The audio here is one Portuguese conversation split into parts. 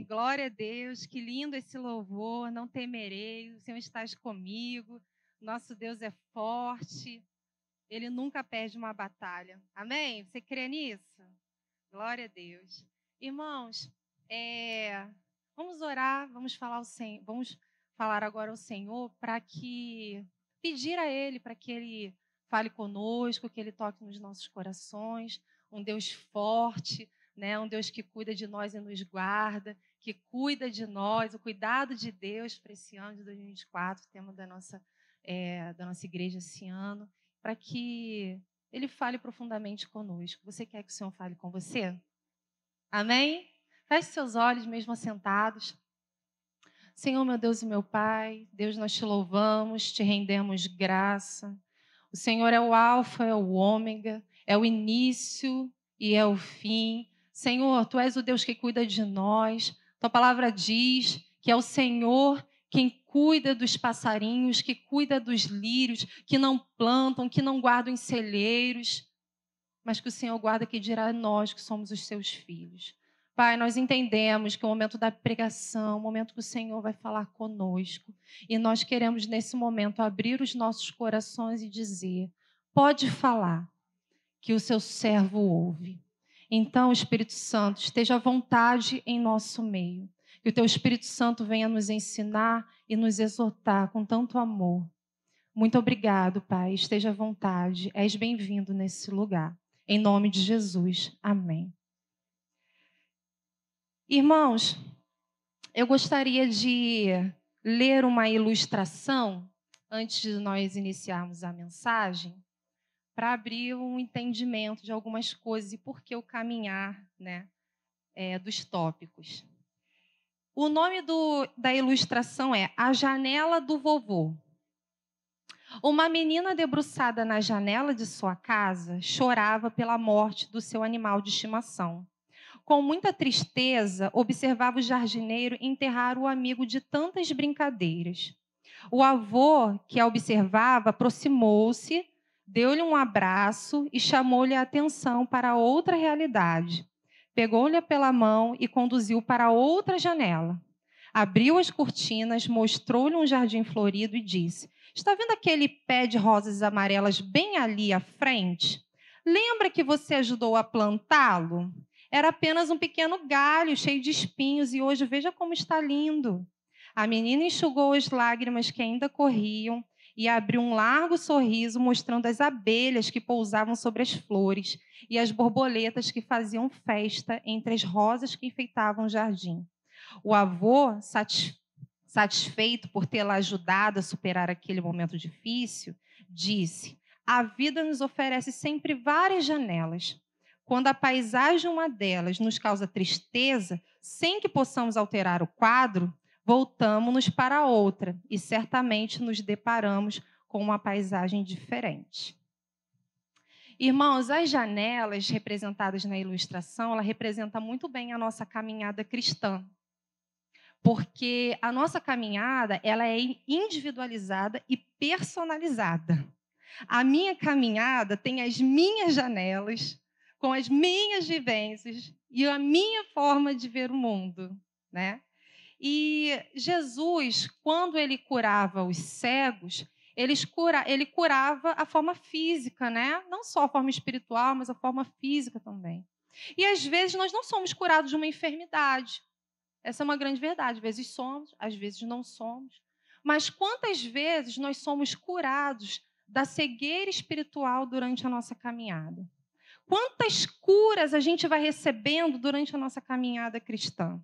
Amém. Glória a Deus. Que lindo esse louvor. Não temerei. O Senhor está comigo. Nosso Deus é forte. Ele nunca perde uma batalha. Amém? Você crê nisso? Glória a Deus. Irmãos, vamos orar, vamos falar agora ao Senhor pedir a Ele para que Ele fale conosco, que Ele toque nos nossos corações. Um Deus forte, né? Um Deus que cuida de nós e nos guarda, que cuida de nós, o cuidado de Deus para esse ano de 2024, tema da nossa igreja esse ano, para que Ele fale profundamente conosco. Você quer que o Senhor fale com você? Amém? Feche seus olhos, mesmo assentados. Senhor, meu Deus e meu Pai, Deus, nós te louvamos, te rendemos graça. O Senhor é o Alfa, é o Ômega, é o início e é o fim. Senhor, Tu és o Deus que cuida de nós. Tua palavra diz que é o Senhor quem cuida dos passarinhos, que cuida dos lírios, que não plantam, que não guardam em celeiros, mas que o Senhor guarda, que dirá a nós que somos os seus filhos. Pai, nós entendemos que o momento da pregação, o momento que o Senhor vai falar conosco, e nós queremos nesse momento abrir os nossos corações e dizer: pode falar, que o seu servo ouve. Então, Espírito Santo, esteja à vontade em nosso meio. Que o teu Espírito Santo venha nos ensinar e nos exortar com tanto amor. Muito obrigado, Pai. Esteja à vontade. És bem-vindo nesse lugar. Em nome de Jesus. Amém. Irmãos, eu gostaria de ler uma ilustração antes de nós iniciarmos a mensagem, para abrir um entendimento de algumas coisas e por que o caminhar, né, dos tópicos. O nome da ilustração é A Janela do Vovô. Uma menina debruçada na janela de sua casa chorava pela morte do seu animal de estimação. Com muita tristeza, observava o jardineiro enterrar o amigo de tantas brincadeiras. O avô, que a observava, aproximou-se, deu-lhe um abraço e chamou-lhe a atenção para outra realidade. Pegou-lhe pela mão e conduziu para outra janela. Abriu as cortinas, mostrou-lhe um jardim florido e disse: está vendo aquele pé de rosas amarelas bem ali à frente? Lembra que você ajudou a plantá-lo? Era apenas um pequeno galho cheio de espinhos e hoje veja como está lindo. A menina enxugou as lágrimas que ainda corriam e abriu um largo sorriso, mostrando as abelhas que pousavam sobre as flores e as borboletas que faziam festa entre as rosas que enfeitavam o jardim. O avô, satisfeito por tê-la ajudado a superar aquele momento difícil, disse: a vida nos oferece sempre várias janelas. Quando a paisagem de uma delas nos causa tristeza, sem que possamos alterar o quadro, voltamos-nos para outra e certamente nos deparamos com uma paisagem diferente. Irmãos, as janelas representadas na ilustração, ela representa muito bem a nossa caminhada cristã. Porque a nossa caminhada, ela é individualizada e personalizada. A minha caminhada tem as minhas janelas, com as minhas vivências e a minha forma de ver o mundo, né? E Jesus, quando ele curava os cegos, ele curava a forma física, né? Não só a forma espiritual, mas a forma física também. E às vezes nós não somos curados de uma enfermidade. Essa é uma grande verdade. Às vezes somos, às vezes não somos. Mas quantas vezes nós somos curados da cegueira espiritual durante a nossa caminhada? Quantas curas a gente vai recebendo durante a nossa caminhada cristã?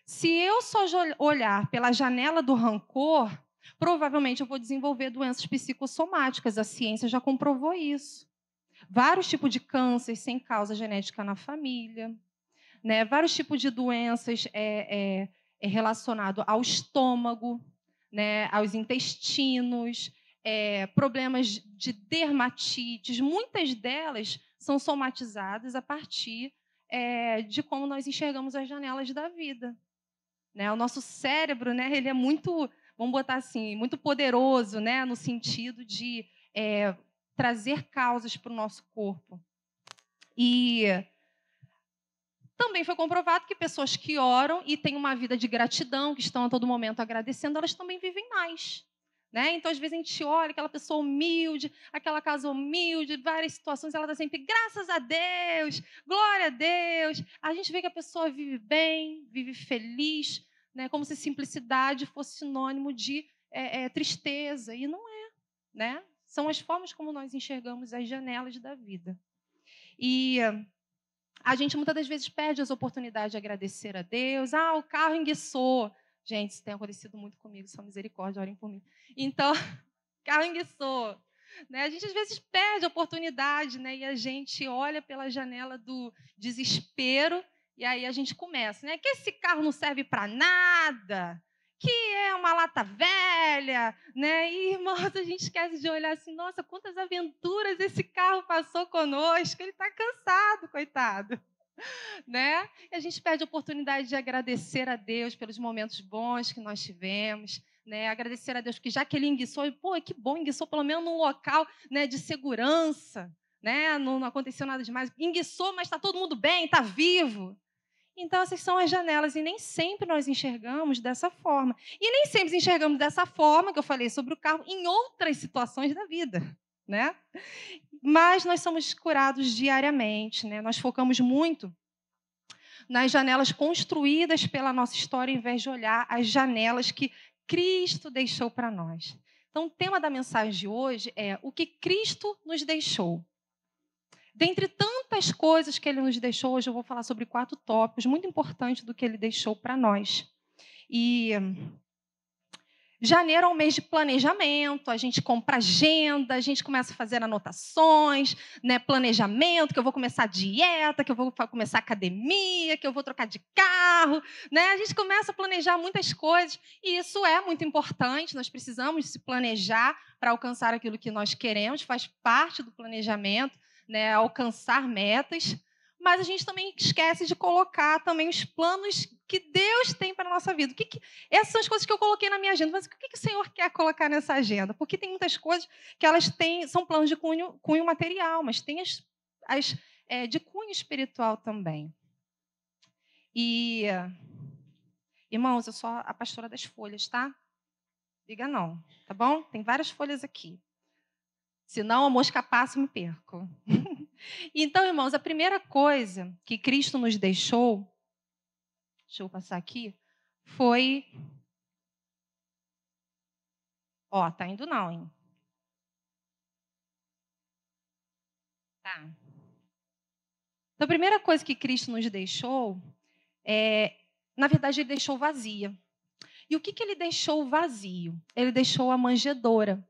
Se eu só olhar pela janela do rancor, provavelmente eu vou desenvolver doenças psicossomáticas. A ciência já comprovou isso. Vários tipos de câncer sem causa genética na família, né? Vários tipos de doenças relacionadas ao estômago, né? Aos intestinos, problemas de dermatites. Muitas delas são somatizadas a partir de como nós enxergamos as janelas da vida. Né? O nosso cérebro, né, ele é muito, vamos botar assim, muito poderoso, né, no sentido de trazer causas para o nosso corpo. E Também foi comprovado que pessoas que oram e têm uma vida de gratidão, que estão a todo momento agradecendo, elas também vivem mais. Né? Então, às vezes, a gente olha aquela pessoa humilde, aquela casa humilde, várias situações, ela está sempre, graças a Deus, glória a Deus. A gente vê que a pessoa vive bem, vive feliz, né? Como se simplicidade fosse sinônimo de tristeza. E não é. Né? São as formas como nós enxergamos as janelas da vida. E a gente muitas das vezes perde as oportunidades de agradecer a Deus. Ah, o carro enguiçou. Gente, isso tem acontecido muito comigo, só misericórdia, orem por mim. Então, carro enguiçou. Né? A gente às vezes perde a oportunidade, né? E a gente olha pela janela do desespero e aí a gente começa, né? Que esse carro não serve para nada, que é uma lata velha, né? E, irmãos, a gente esquece de olhar assim, nossa, quantas aventuras esse carro passou conosco, ele está cansado, coitado. Né? E a gente perde a oportunidade de agradecer a Deus pelos momentos bons que nós tivemos, né? Agradecer a Deus porque já que ele enguiçou, e, pô, que bom, enguiçou pelo menos num local, né, de segurança, né? Não aconteceu nada demais. Enguiçou, mas está todo mundo bem, está vivo. Então, essas são as janelas, e nem sempre nós enxergamos dessa forma. E nem sempre enxergamos dessa forma, que eu falei sobre o carro, em outras situações da vida, né? Mas nós somos curados diariamente, né? Nós focamos muito nas janelas construídas pela nossa história, em vez de olhar as janelas que Cristo deixou para nós. Então, o tema da mensagem de hoje é o que Cristo nos deixou. Dentre tantas coisas que ele nos deixou, hoje eu vou falar sobre 4 tópicos muito importantes do que ele deixou para nós. E janeiro é um mês de planejamento, a gente compra agenda, a gente começa a fazer anotações, né, planejamento, que eu vou começar a dieta, que eu vou começar a academia, que eu vou trocar de carro. Né? A gente começa a planejar muitas coisas, e isso é muito importante, nós precisamos se planejar para alcançar aquilo que nós queremos, faz parte do planejamento, né, alcançar metas, mas a gente também esquece de colocar também os planos que Deus tem para a nossa vida. Essas são as coisas que eu coloquei na minha agenda, mas o que o Senhor quer colocar nessa agenda? Porque tem muitas coisas que elas são planos de cunho material, mas tem as de cunho espiritual também. E, irmãos, eu sou a pastora das folhas, tá? Liga não, tá bom? Tem várias folhas aqui. Senão a mosca passa e me perco. Então, irmãos, a primeira coisa que Cristo nos deixou, deixa eu passar aqui, foi... Ó, tá indo não, hein? Tá. Então, a primeira coisa que Cristo nos deixou, na verdade, ele deixou vazia. E o que ele deixou vazio? Ele deixou a manjedoura.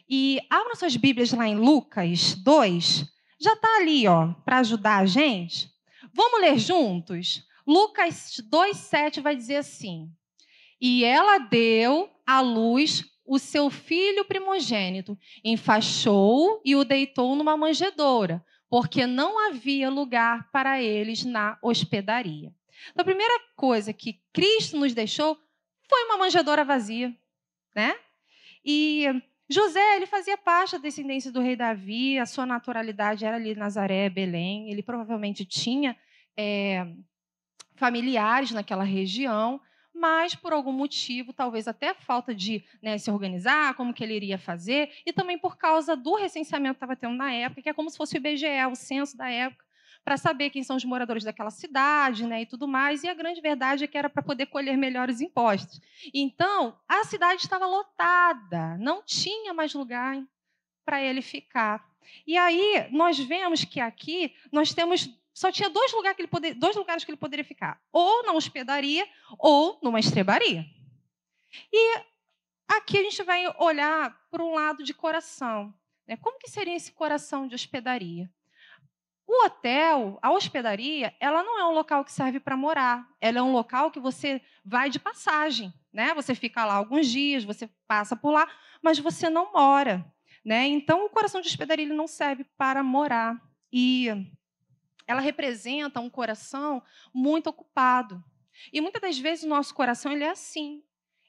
E abra suas Bíblias lá em Lucas 2, já está ali, ó, para ajudar a gente. Vamos ler juntos? Lucas 2,7 vai dizer assim: e ela deu à luz o seu filho primogênito, enfaixou-o e o deitou numa manjedoura, porque não havia lugar para eles na hospedaria. Então, a primeira coisa que Cristo nos deixou foi uma manjedoura vazia, né? E José, ele fazia parte da descendência do rei Davi, a sua naturalidade era ali Nazaré, Belém, ele provavelmente tinha familiares naquela região, mas por algum motivo, talvez até falta de se organizar, como que ele iria fazer, e também por causa do recenseamento que estava tendo na época, que é como se fosse o IBGE, o censo da época, para saber quem são os moradores daquela cidade, né, e tudo mais, e a grande verdade é que era para poder colher melhores impostos. Então, a cidade estava lotada, não tinha mais lugar para ele ficar. E aí, nós vemos que aqui nós temos... Só tinha dois lugares que ele poderia ficar. Ou na hospedaria, ou numa estrebaria. E aqui a gente vai olhar para um lado de coração. Né? Como que seria esse coração de hospedaria? O hotel, a hospedaria, ela não é um local que serve para morar. Ela é um local que você vai de passagem. Né? Você fica lá alguns dias, você passa por lá, mas você não mora. Né? Então, o coração de hospedaria ele não serve para morar. E ela representa um coração muito ocupado. E muitas das vezes o nosso coração ele é assim.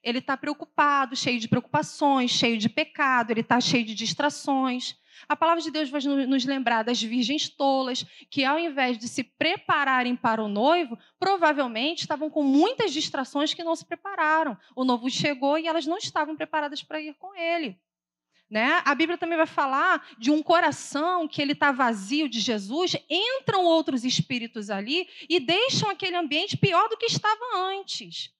ele está preocupado, cheio de preocupações, cheio de pecado, ele está cheio de distrações. A palavra de Deus vai nos lembrar das virgens tolas, que ao invés de se prepararem para o noivo, provavelmente estavam com muitas distrações que não se prepararam. O noivo chegou e elas não estavam preparadas para ir com ele. Né? A Bíblia também vai falar de um coração que ele está vazio de Jesus, entram outros espíritos ali e deixam aquele ambiente pior do que estava antes.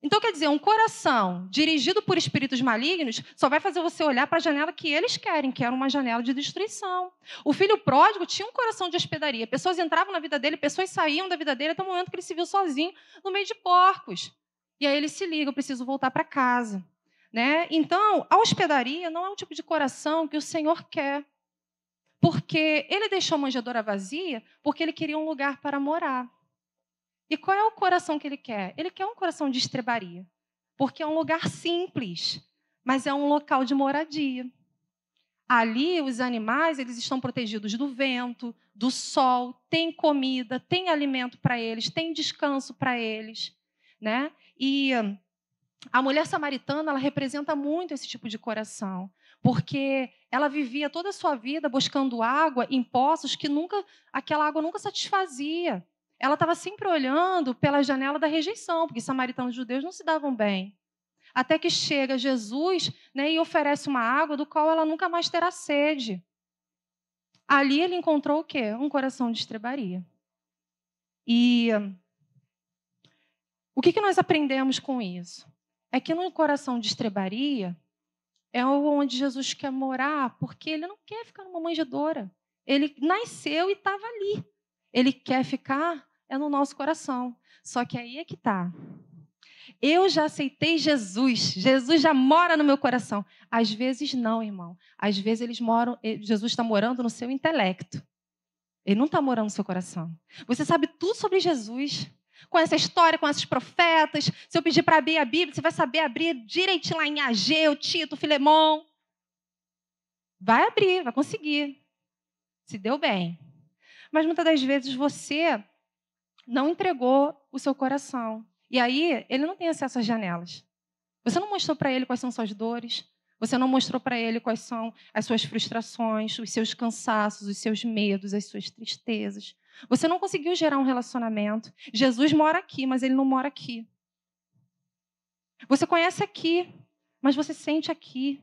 Então, quer dizer, um coração dirigido por espíritos malignos só vai fazer você olhar para a janela que eles querem, que era uma janela de destruição. O filho pródigo tinha um coração de hospedaria. Pessoas entravam na vida dele, pessoas saíam da vida dele até o momento que ele se viu sozinho no meio de porcos. E aí ele se liga, eu preciso voltar para casa. Né? Então, a hospedaria não é um tipo de coração que o Senhor quer. Porque ele deixou a manjedoura vazia porque ele queria um lugar para morar. E qual é o coração que ele quer? Ele quer um coração de estrebaria. Porque é um lugar simples, mas é um local de moradia. Ali, os animais eles estão protegidos do vento, do sol, tem comida, tem alimento para eles, tem descanso para eles. Né? E a mulher samaritana, ela representa muito esse tipo de coração, porque ela vivia toda a sua vida buscando água em poços que aquela água nunca satisfazia. Ela estava sempre olhando pela janela da rejeição, porque samaritanos e judeus não se davam bem. Até que chega Jesus, né, e oferece uma água do qual ela nunca mais terá sede. Ali ele encontrou o quê? Um coração de estrebaria. E o que nós aprendemos com isso? É que no coração de estrebaria é onde Jesus quer morar, porque ele não quer ficar numa manjedoura. Ele nasceu e estava ali. Ele quer ficar no nosso coração. Só que aí é que está. Eu já aceitei Jesus. Jesus já mora no meu coração. Às vezes não, irmão. Às vezes Jesus está morando no seu intelecto. Ele não está morando no seu coração. Você sabe tudo sobre Jesus. Com essa história, com esses profetas. Se eu pedir para abrir a Bíblia, você vai saber abrir direitinho lá em Ageu, Tito, Filemão. Vai abrir, vai conseguir. Se deu bem. Mas muitas das vezes você não entregou o seu coração. E aí, ele não tem acesso às janelas. Você não mostrou para ele quais são suas dores. Você não mostrou para ele quais são as suas frustrações, os seus cansaços, os seus medos, as suas tristezas. Você não conseguiu gerar um relacionamento. Jesus mora aqui, mas ele não mora aqui. Você conhece aqui, mas você sente aqui.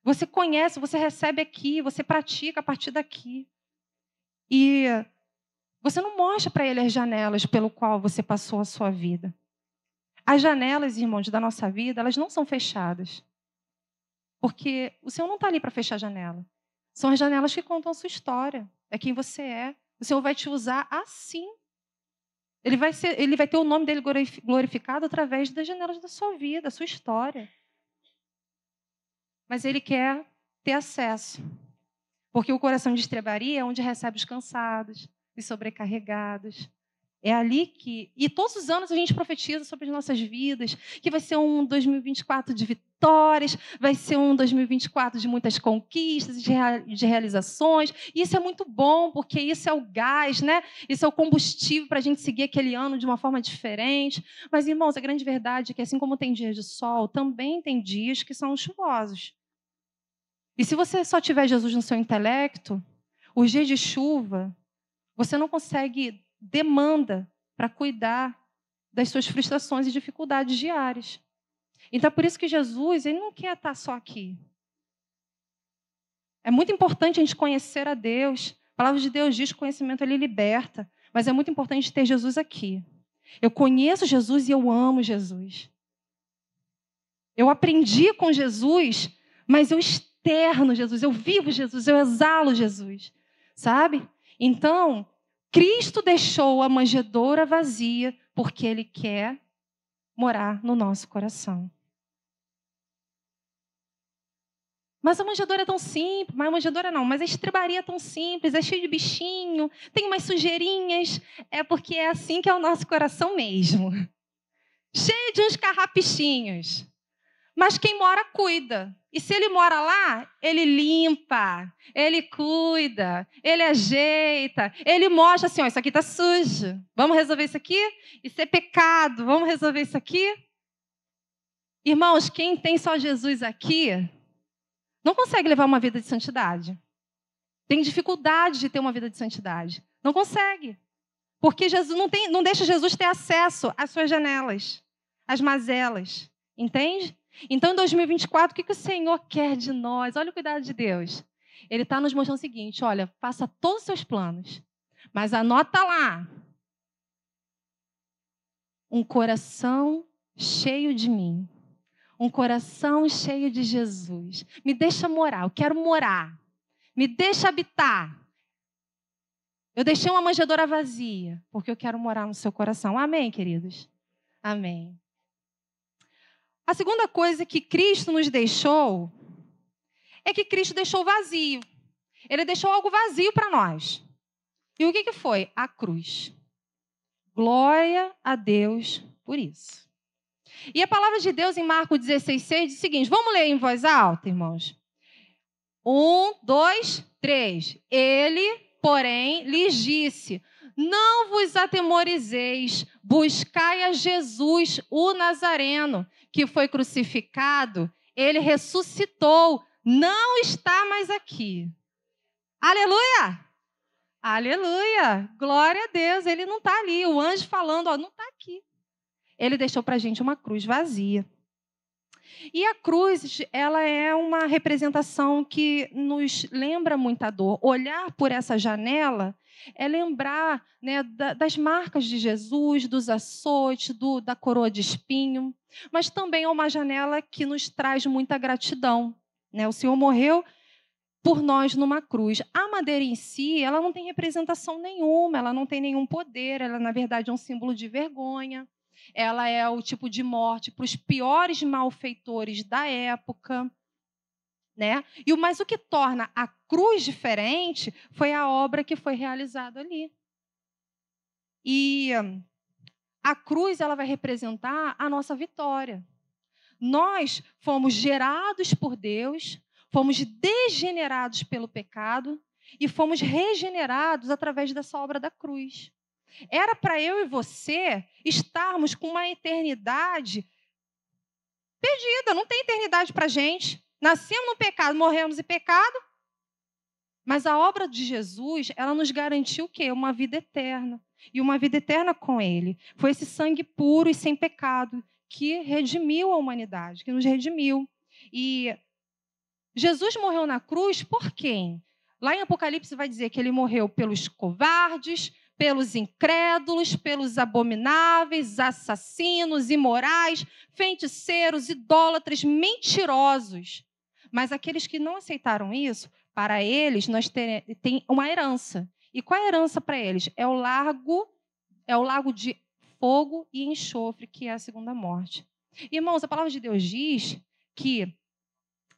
Você conhece, você recebe aqui, você pratica a partir daqui. E você não mostra para ele as janelas pelo qual você passou a sua vida. As janelas, irmãos, da nossa vida, elas não são fechadas. Porque o Senhor não está ali para fechar a janela. São as janelas que contam a sua história. É quem você é. O Senhor vai te usar assim. Ele vai ter o nome dele glorificado através das janelas da sua vida, da sua história. Mas ele quer ter acesso. Porque o coração de estrebaria é onde recebe os cansados, os sobrecarregados. É ali que... E todos os anos a gente profetiza sobre as nossas vidas, que vai ser um 2024 de vitórias, vai ser um 2024 de muitas conquistas, de realizações. E isso é muito bom, porque isso é o gás, né? Isso é o combustível para a gente seguir aquele ano de uma forma diferente. Mas, irmãos, a grande verdade é que, assim como tem dias de sol, também tem dias que são chuvosos. E se você só tiver Jesus no seu intelecto, os dias de chuva, você não consegue demanda para cuidar das suas frustrações e dificuldades diárias. Então, é por isso que Jesus ele não quer estar só aqui. É muito importante a gente conhecer a Deus. A palavra de Deus diz que o conhecimento ele liberta, mas é muito importante ter Jesus aqui. Eu conheço Jesus e eu amo Jesus. Eu aprendi com Jesus, mas eu externo Jesus, eu vivo Jesus, eu exalo Jesus. Sabe? Então, Cristo deixou a manjedoura vazia porque Ele quer morar no nosso coração. Mas a manjedoura é tão simples, mas a manjedoura não, mas a estrebaria é tão simples, é cheio de bichinho, tem umas sujeirinhas, é porque é assim que é o nosso coração mesmo. Cheio de uns carrapichinhos. Mas quem mora, cuida. E se ele mora lá, ele limpa, ele cuida, ele ajeita, ele mostra assim, ó, isso aqui está sujo. Vamos resolver isso aqui? Isso é pecado, vamos resolver isso aqui? Irmãos, quem tem só Jesus aqui não consegue levar uma vida de santidade. Tem dificuldade de ter uma vida de santidade. Não consegue. Porque Jesus não deixa Jesus ter acesso às suas janelas, às mazelas. Entende? Então, em 2024, o que o Senhor quer de nós? Olha o cuidado de Deus. Ele está nos mostrando o seguinte, olha, faça todos os seus planos, mas anota lá. Um coração cheio de mim. Um coração cheio de Jesus. Me deixa morar, eu quero morar. Me deixa habitar. Eu deixei uma manjedoura vazia, porque eu quero morar no seu coração. Amém, queridos? Amém. A segunda coisa que Cristo nos deixou é que Cristo deixou vazio. Ele deixou algo vazio para nós. E o que foi? A cruz. Glória a Deus por isso. E a palavra de Deus em Marcos 16,6 diz o seguinte, vamos ler em voz alta, irmãos? 1, 2, 3. Ele, porém, lhes disse, não vos atemorizeis, buscai a Jesus, o Nazareno, que foi crucificado, ele ressuscitou, não está mais aqui. Aleluia! Aleluia! Glória a Deus, ele não está ali, o anjo falando, ó, não está aqui. Ele deixou para a gente uma cruz vazia. E a cruz, ela é uma representação que nos lembra muita dor. Olhar por essa janela é lembrar, né, das marcas de Jesus, dos açoites, da coroa de espinho. Mas também é uma janela que nos traz muita gratidão. Né? O Senhor morreu por nós numa cruz. A madeira em si, ela não tem representação nenhuma, ela não tem nenhum poder, ela, na verdade, é um símbolo de vergonha. Ela é o tipo de morte para os piores malfeitores da época. Né? Mas o que torna a cruz diferente foi a obra que foi realizada ali. E a cruz ela vai representar a nossa vitória. Nós fomos gerados por Deus, fomos degenerados pelo pecado e fomos regenerados através dessa obra da cruz. Era para eu e você estarmos com uma eternidade perdida. Não tem eternidade para a gente. Nascemos no pecado, morremos em pecado. Mas a obra de Jesus, ela nos garantiu o quê? Uma vida eterna. E uma vida eterna com Ele. Foi esse sangue puro e sem pecado que redimiu a humanidade, que nos redimiu. E Jesus morreu na cruz por quem? Lá em Apocalipse vai dizer que Ele morreu pelos covardes, pelos incrédulos, pelos abomináveis, assassinos, imorais, feiticeiros, idólatras, mentirosos. Mas aqueles que não aceitaram isso, para eles, nós tem uma herança. E qual é a herança para eles? É o lago de fogo e enxofre, que é a segunda morte. Irmãos, a palavra de Deus diz que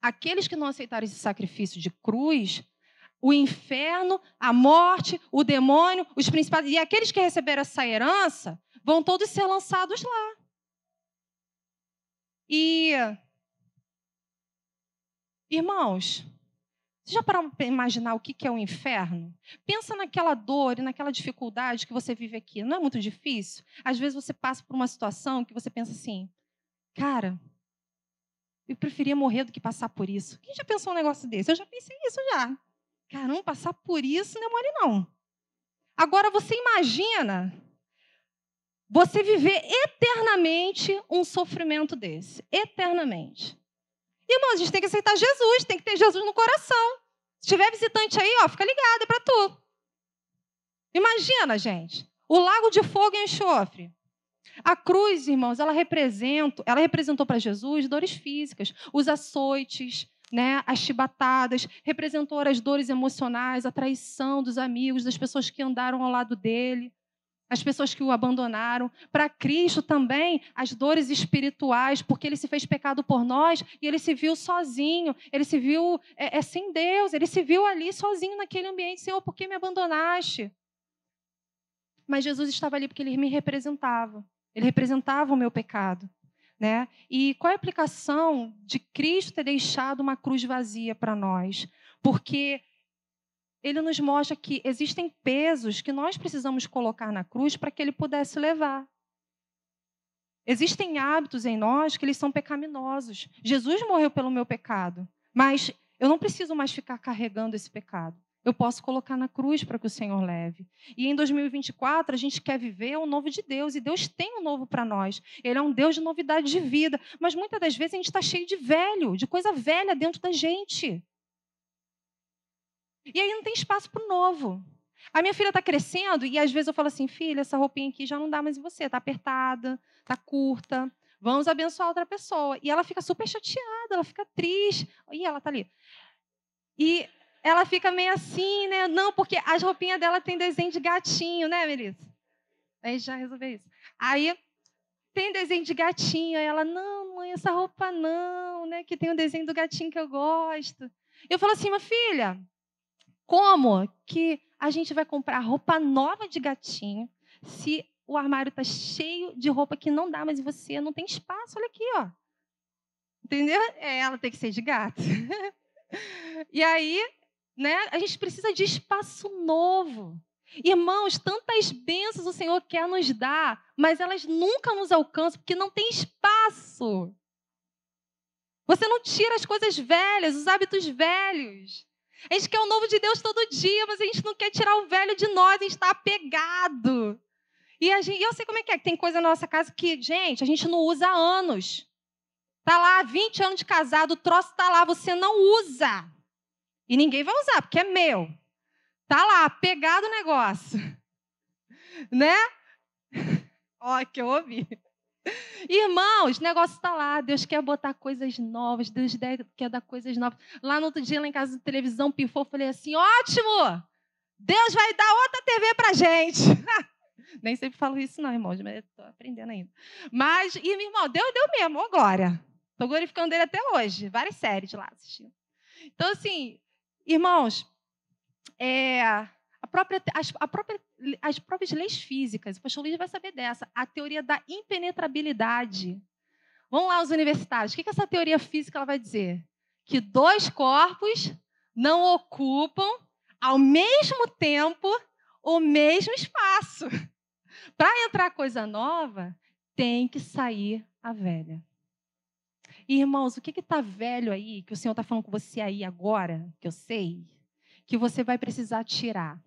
aqueles que não aceitaram esse sacrifício de cruz, o inferno, a morte, o demônio, os principados, e aqueles que receberam essa herança, vão todos ser lançados lá. E, irmãos, você já parou para imaginar o que é o inferno? Pensa naquela dor e naquela dificuldade que você vive aqui. Não é muito difícil? Às vezes você passa por uma situação que você pensa assim, cara, eu preferia morrer do que passar por isso. Quem já pensou um negócio desse? Eu já pensei isso já. Caramba, passar por isso não é mole não. Agora você imagina você viver eternamente um sofrimento desse. Eternamente. Irmão, a gente tem que aceitar Jesus, tem que ter Jesus no coração. Se tiver visitante aí, ó, fica ligado, é para tu. Imagina, gente, o lago de fogo e enxofre. A cruz, irmãos, ela representou para Jesus dores físicas, os açoites, né, as chibatadas, representou as dores emocionais, a traição dos amigos, das pessoas que andaram ao lado dele, as pessoas que o abandonaram. Para Cristo também, as dores espirituais, porque ele se fez pecado por nós e ele se viu sozinho, ele se viu sem Deus, ele se viu ali sozinho naquele ambiente. Senhor, por que me abandonaste? Mas Jesus estava ali porque ele me representava. Ele representava o meu pecado. Né? E qual é a aplicação de Cristo ter deixado uma cruz vazia para nós? Porque ele nos mostra que existem pesos que nós precisamos colocar na cruz para que ele pudesse levar. Existem hábitos em nós que eles são pecaminosos. Jesus morreu pelo meu pecado, mas eu não preciso mais ficar carregando esse pecado. Eu posso colocar na cruz para que o Senhor leve. E em 2024, a gente quer viver o novo de Deus. E Deus tem um novo para nós. Ele é um Deus de novidade de vida. Mas muitas das vezes a gente está cheio de velho, de coisa velha dentro da gente. E aí não tem espaço para o novo. A minha filha está crescendo e às vezes eu falo assim, filha, essa roupinha aqui já não dá mais em você. Está apertada, está curta. Vamos abençoar outra pessoa. E ela fica super chateada, ela fica triste. Ih, ela está ali. E ela fica meio assim, né? Não, porque as roupinhas dela tem desenho de gatinho, né, Melissa? Aí já resolveu isso. Aí tem desenho de gatinho. Aí ela, não, mãe, essa roupa não, né? Que tem o desenho do gatinho que eu gosto. Eu falo assim, minha filha, como que a gente vai comprar roupa nova de gatinho se o armário está cheio de roupa que não dá mais em você? Não tem espaço, olha aqui, ó. Entendeu? Ela tem que ser de gato. E aí, né, a gente precisa de espaço novo. Irmãos, tantas bênçãos o Senhor quer nos dar, mas elas nunca nos alcançam porque não tem espaço. Você não tira as coisas velhas, os hábitos velhos. A gente quer o novo de Deus todo dia, mas a gente não quer tirar o velho de nós, a gente está apegado. E eu sei como é que tem coisa na nossa casa que, gente, a gente não usa há anos. Está lá, 20 anos de casado, o troço está lá, você não usa. E ninguém vai usar, porque é meu. Tá lá, pegado o negócio. Né? Ó, que eu ouvi. Irmãos, o negócio está lá. Deus quer botar coisas novas. Deus quer dar coisas novas. Lá no outro dia, lá em casa, de televisão, pifou. Eu falei assim, ótimo! Deus vai dar outra TV pra gente. Nem sempre falo isso não, irmãos, mas estou aprendendo ainda. Mas, e meu irmão, deu mesmo, ô glória. Estou glorificando ele até hoje. Várias séries lá assistindo. Então, assim, irmãos, as próprias leis físicas, o pastor Luiz vai saber dessa, a teoria da impenetrabilidade. Vamos lá, os universitários, o que essa teoria física ela vai dizer? Que dois corpos não ocupam, ao mesmo tempo, o mesmo espaço. Para entrar coisa nova, tem que sair a velha. E, irmãos, o que está velho aí, que o Senhor está falando com você aí agora, que eu sei, que você vai precisar tirar?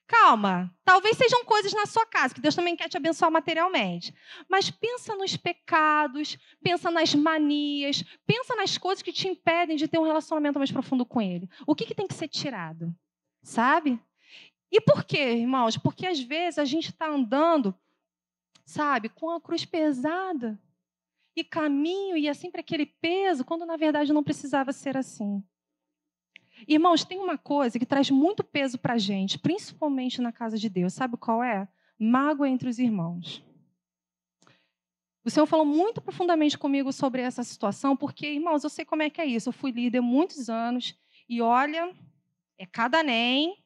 Calma, talvez sejam coisas na sua casa, que Deus também quer te abençoar materialmente. Mas pensa nos pecados, pensa nas manias, pensa nas coisas que te impedem de ter um relacionamento mais profundo com Ele. O que tem que ser tirado? Sabe? E por quê, irmãos? Porque às vezes a gente está andando, sabe, com a cruz pesada. E caminho ia sempre aquele peso, quando na verdade não precisava ser assim. Irmãos, tem uma coisa que traz muito peso para a gente, principalmente na casa de Deus. Sabe qual é? Mágoa entre os irmãos. O Senhor falou muito profundamente comigo sobre essa situação, porque, irmãos, eu sei como é que é isso. Eu fui líder muitos anos e, olha, é cada nem,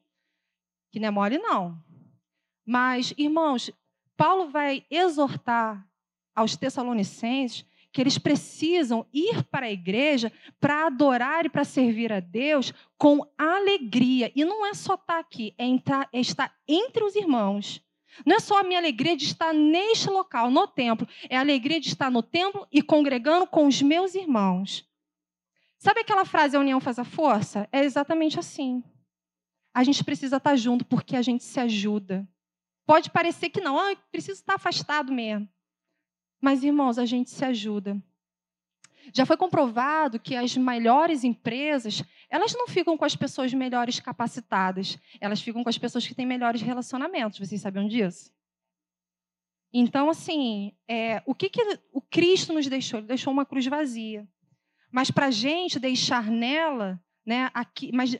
que não é mole não. Mas, irmãos, Paulo vai exortar aos Tessalonicenses que eles precisam ir para a igreja para adorar e para servir a Deus com alegria. E não é só estar aqui, é estar entre os irmãos. Não é só a minha alegria de estar neste local, no templo. É a alegria de estar no templo e congregando com os meus irmãos. Sabe aquela frase, a união faz a força? É exatamente assim. A gente precisa estar junto porque a gente se ajuda. Pode parecer que não, preciso estar afastado mesmo. Mas, irmãos, a gente se ajuda. Já foi comprovado que as melhores empresas, elas não ficam com as pessoas melhores capacitadas. Elas ficam com as pessoas que têm melhores relacionamentos. Vocês sabiam disso? Então, assim, o que o Cristo nos deixou? Ele deixou uma cruz vazia. Mas para a gente deixar nela, né, aqui, mas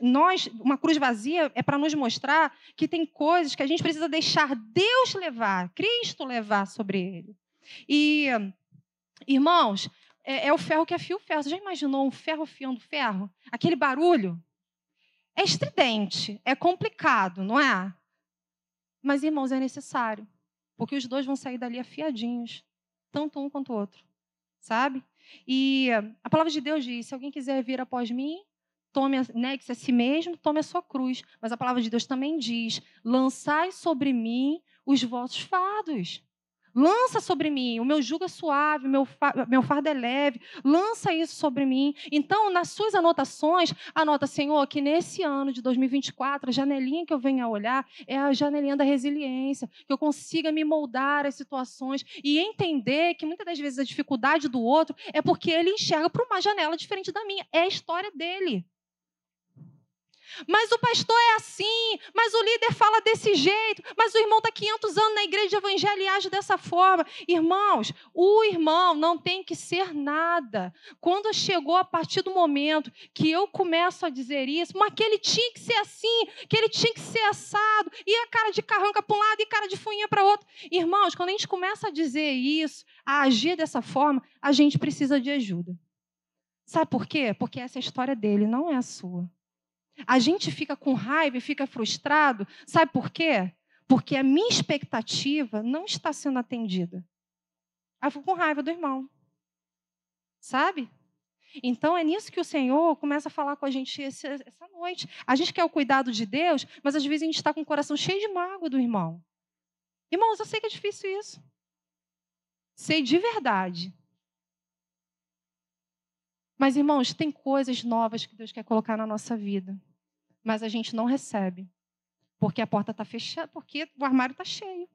uma cruz vazia é para nos mostrar que tem coisas que a gente precisa deixar Deus levar, Cristo levar sobre ele. E, irmãos, é o ferro que afia o ferro. Você já imaginou um ferro afiando ferro? Aquele barulho? É estridente, é complicado, não é? Mas, irmãos, é necessário. Porque os dois vão sair dali afiadinhos. Tanto um quanto o outro. Sabe? E a palavra de Deus diz, se alguém quiser vir após mim, negue-se a si mesmo, tome a sua cruz. Mas a palavra de Deus também diz, lançai sobre mim os vossos fardos. Lança sobre mim, o meu jugo é suave, meu fardo é leve. Lança isso sobre mim. Então, nas suas anotações, anota, Senhor, que nesse ano de 2024, a janelinha que eu venho a olhar é a janelinha da resiliência, que eu consiga me moldar às situações e entender que muitas das vezes a dificuldade do outro é porque ele enxerga por uma janela diferente da minha. É a história dele. Mas o pastor é assim, mas o líder fala desse jeito, mas o irmão está 500 anos na igreja de evangelho e age dessa forma. Irmãos, o irmão não tem que ser nada. Quando chegou a partir do momento que eu começo a dizer isso, mas que ele tinha que ser assim, que ele tinha que ser assado, e a cara de carranca para um lado e cara de fuinha para outro. Irmãos, quando a gente começa a dizer isso, a agir dessa forma, a gente precisa de ajuda. Sabe por quê? Porque essa é a história dele, não é a sua. A gente fica com raiva e fica frustrado. Sabe por quê? Porque a minha expectativa não está sendo atendida. Aí eu fico com raiva do irmão. Sabe? Então é nisso que o Senhor começa a falar com a gente essa noite. A gente quer o cuidado de Deus, mas às vezes a gente está com o coração cheio de mágoa do irmão. Irmãos, eu sei que é difícil isso. Sei de verdade. Mas, irmãos, tem coisas novas que Deus quer colocar na nossa vida. Mas a gente não recebe. Porque a porta está fechada, porque o armário está cheio.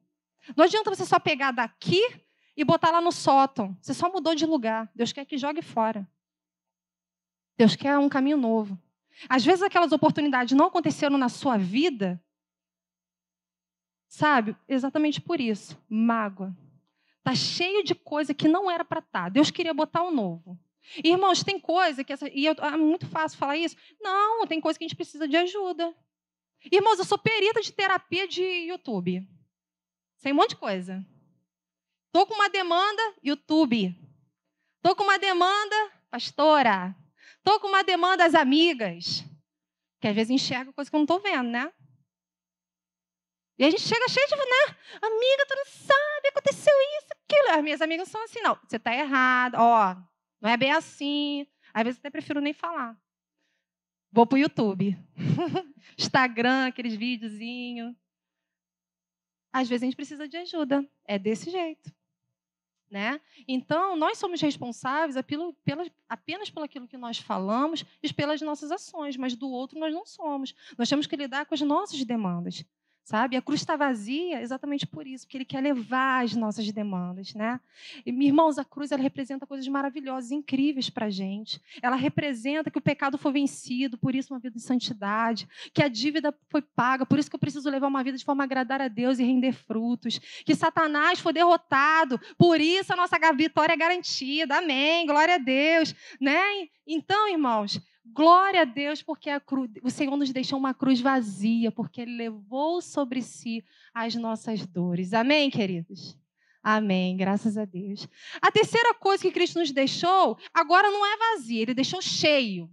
Não adianta você só pegar daqui e botar lá no sótão. Você só mudou de lugar. Deus quer que jogue fora. Deus quer um caminho novo. Às vezes aquelas oportunidades não aconteceram na sua vida, sabe? Exatamente por isso. Mágoa. Está cheio de coisa que não era para estar. Deus queria botar um novo. E, irmãos, tem coisa que... é muito fácil falar isso. Não, tem coisa que a gente precisa de ajuda. Irmãos, eu sou perita de terapia de YouTube. Sei um monte de coisa. Estou com uma demanda, YouTube. Estou com uma demanda, pastora. Estou com uma demanda, as amigas. Que às vezes enxerga coisa que eu não estou vendo, né? E a gente chega cheio de, né? Amiga, tu não sabe, aconteceu isso, aquilo. As minhas amigas são assim, não, você está errada, ó, não é bem assim. Às vezes eu até prefiro nem falar. Vou para o YouTube. Instagram, aqueles videozinhos. Às vezes a gente precisa de ajuda. É desse jeito. Né? Então, nós somos responsáveis apenas pelo aquilo que nós falamos e pelas nossas ações, mas do outro nós não somos. Nós temos que lidar com as nossas demandas. Sabe? A cruz está vazia exatamente por isso, porque Ele quer levar as nossas demandas. Né? E, irmãos, a cruz ela representa coisas maravilhosas, incríveis para a gente. Ela representa que o pecado foi vencido, por isso uma vida de santidade, que a dívida foi paga, por isso que eu preciso levar uma vida de forma a agradar a Deus e render frutos, que Satanás foi derrotado, por isso a nossa vitória é garantida. Amém, glória a Deus. Né? Então, irmãos, glória a Deus, porque o Senhor nos deixou uma cruz vazia, porque Ele levou sobre si as nossas dores. Amém, queridos? Amém, graças a Deus. A terceira coisa que Cristo nos deixou, agora não é vazia, Ele deixou cheio.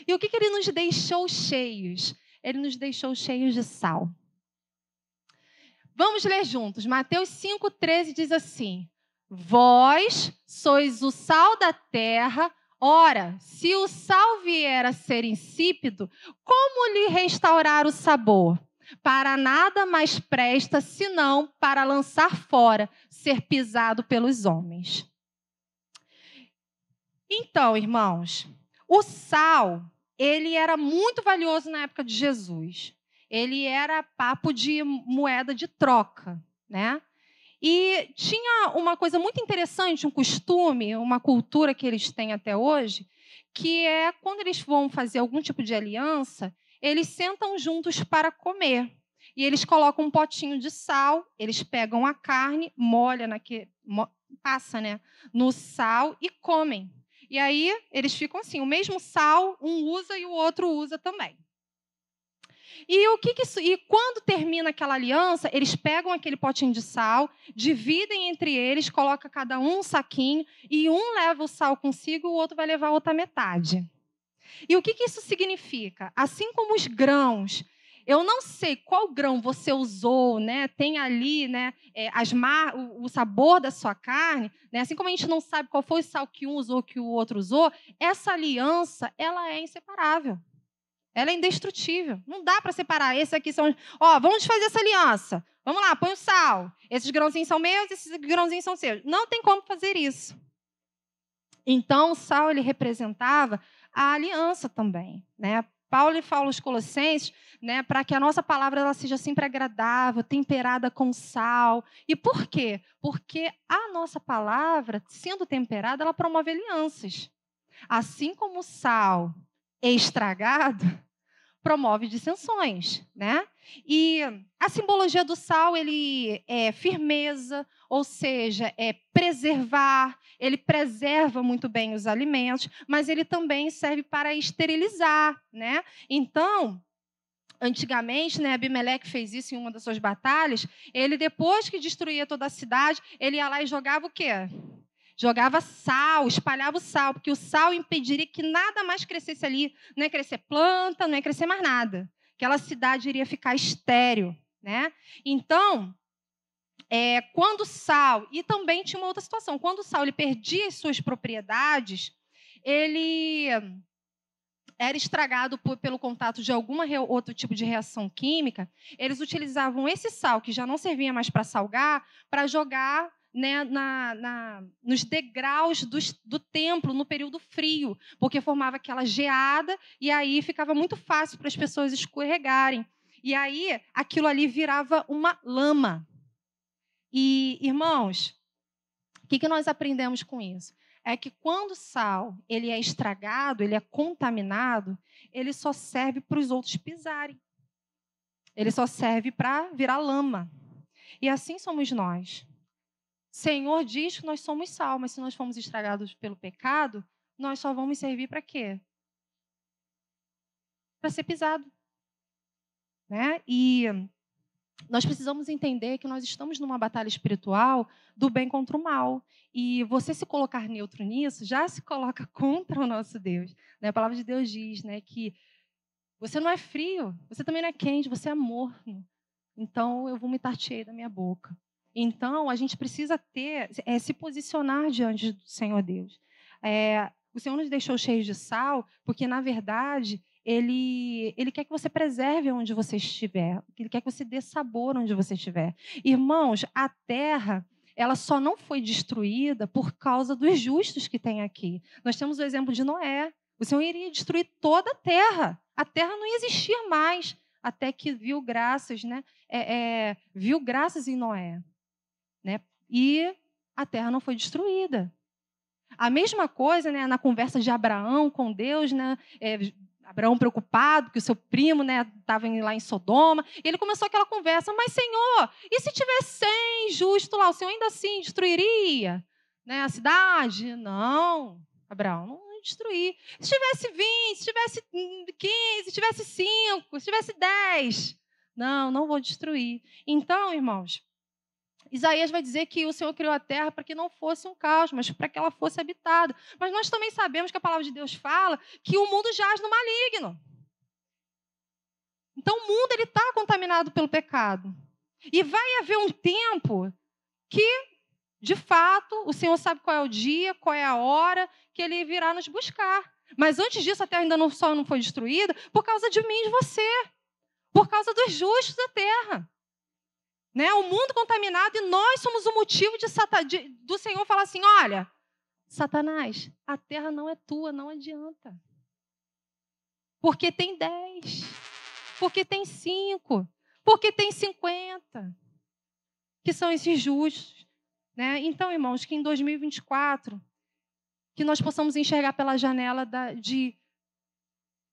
E o que Ele nos deixou cheios? Ele nos deixou cheios de sal. Vamos ler juntos. Mateus 5,13 diz assim: Vós sois o sal da terra. Ora, se o sal vier a ser insípido, como lhe restaurar o sabor? Para nada mais presta, senão para lançar fora, ser pisado pelos homens. Então, irmãos, o sal, ele era muito valioso na época de Jesus. Ele era papo de moeda de troca, né? E tinha uma coisa muito interessante, um costume, uma cultura que eles têm até hoje, que é quando eles vão fazer algum tipo de aliança, eles sentam juntos para comer. E eles colocam um potinho de sal, eles pegam a carne, passa, né, no sal e comem. E aí eles ficam assim, o mesmo sal, um usa e o outro usa também. E quando termina aquela aliança, eles pegam aquele potinho de sal, dividem entre eles, coloca cada um saquinho, e um leva o sal consigo e o outro vai levar a outra metade. E o que isso significa? Assim como os grãos, eu não sei qual grão você usou, né? Tem ali, né, o sabor da sua carne, né? Assim como a gente não sabe qual foi o sal que um usou, que o outro usou, essa aliança ela é inseparável. Ela é indestrutível. Não dá para separar. Esses aqui são... Ó, vamos fazer essa aliança. Vamos lá, põe o sal. Esses grãozinhos são meus, esses grãozinhos são seus. Não tem como fazer isso. Então, o sal, ele representava a aliança também, né? Paulo fala aos Colossenses, né, para que a nossa palavra ela seja sempre agradável, temperada com sal. E por quê? Porque a nossa palavra, sendo temperada, ela promove alianças. Assim como o sal é estragado, promove dissensões, né? E a simbologia do sal, ele é firmeza, ou seja, é preservar, ele preserva muito bem os alimentos, mas ele também serve para esterilizar, né? Então, antigamente, né, Abimeleque fez isso em uma das suas batalhas, ele, depois que destruía toda a cidade, ele ia lá e jogava o quê? Jogava sal, espalhava o sal, porque o sal impediria que nada mais crescesse ali. Não ia crescer planta, não ia crescer mais nada. Aquela cidade iria ficar estéril, né? Então, quando o sal... E também tinha uma outra situação. Quando o sal ele perdia as suas propriedades, ele era estragado pelo contato de algum outro tipo de reação química. Eles utilizavam esse sal, que já não servia mais para salgar, para jogar, né, nos degraus do templo no período frio, porque formava aquela geada e aí ficava muito fácil para as pessoas escorregarem. E aí aquilo ali virava uma lama. E, irmãos, o que nós aprendemos com isso? É que quando o sal ele é estragado, ele é contaminado, ele só serve para os outros pisarem. Ele só serve para virar lama. E assim somos nós. O Senhor diz que nós somos sal, mas se nós formos estragados pelo pecado, nós só vamos servir para quê? Para ser pisado. Né? E nós precisamos entender que nós estamos numa batalha espiritual do bem contra o mal. E você se colocar neutro nisso, já se coloca contra o nosso Deus. Né? A palavra de Deus diz, né, que você não é frio, você também não é quente, você é morno. Então, eu vomitar-te-ei da minha boca. Então, a gente precisa se posicionar diante do Senhor Deus. O Senhor nos deixou cheios de sal, porque, na verdade, Ele quer que você preserve onde você estiver. Ele quer que você dê sabor onde você estiver. Irmãos, a terra, ela só não foi destruída por causa dos justos que tem aqui. Nós temos o exemplo de Noé. O Senhor iria destruir toda a terra. A terra não ia existir mais, até que viu graças, né? Viu graças em Noé. Né? E a terra não foi destruída. A mesma coisa, né, na conversa de Abraão com Deus, né? Abraão preocupado que o seu primo, né, estava lá em Sodoma. E ele começou aquela conversa, mas Senhor, e se tivesse 100 justos lá, o Senhor ainda assim destruiria, né, a cidade? Não, Abraão, não ia destruir. Se tivesse 20, se tivesse 15, se tivesse 5, se tivesse 10, não vou destruir. Então, irmãos, Isaías vai dizer que o Senhor criou a terra para que não fosse um caos, mas para que ela fosse habitada. Mas nós também sabemos que a palavra de Deus fala que o mundo jaz no maligno. Então o mundo está contaminado pelo pecado. E vai haver um tempo que, de fato, o Senhor sabe qual é o dia, qual é a hora que Ele virá nos buscar. Mas antes disso, a terra ainda só não foi destruída por causa de mim e de você. Por causa dos justos da terra. Né? O mundo contaminado e nós somos o motivo do Senhor falar assim, olha, Satanás, a terra não é tua, não adianta. Porque tem 10, porque tem 5, porque tem 50, que são esses justos. Né? Então, irmãos, que em 2024, que nós possamos enxergar pela janela de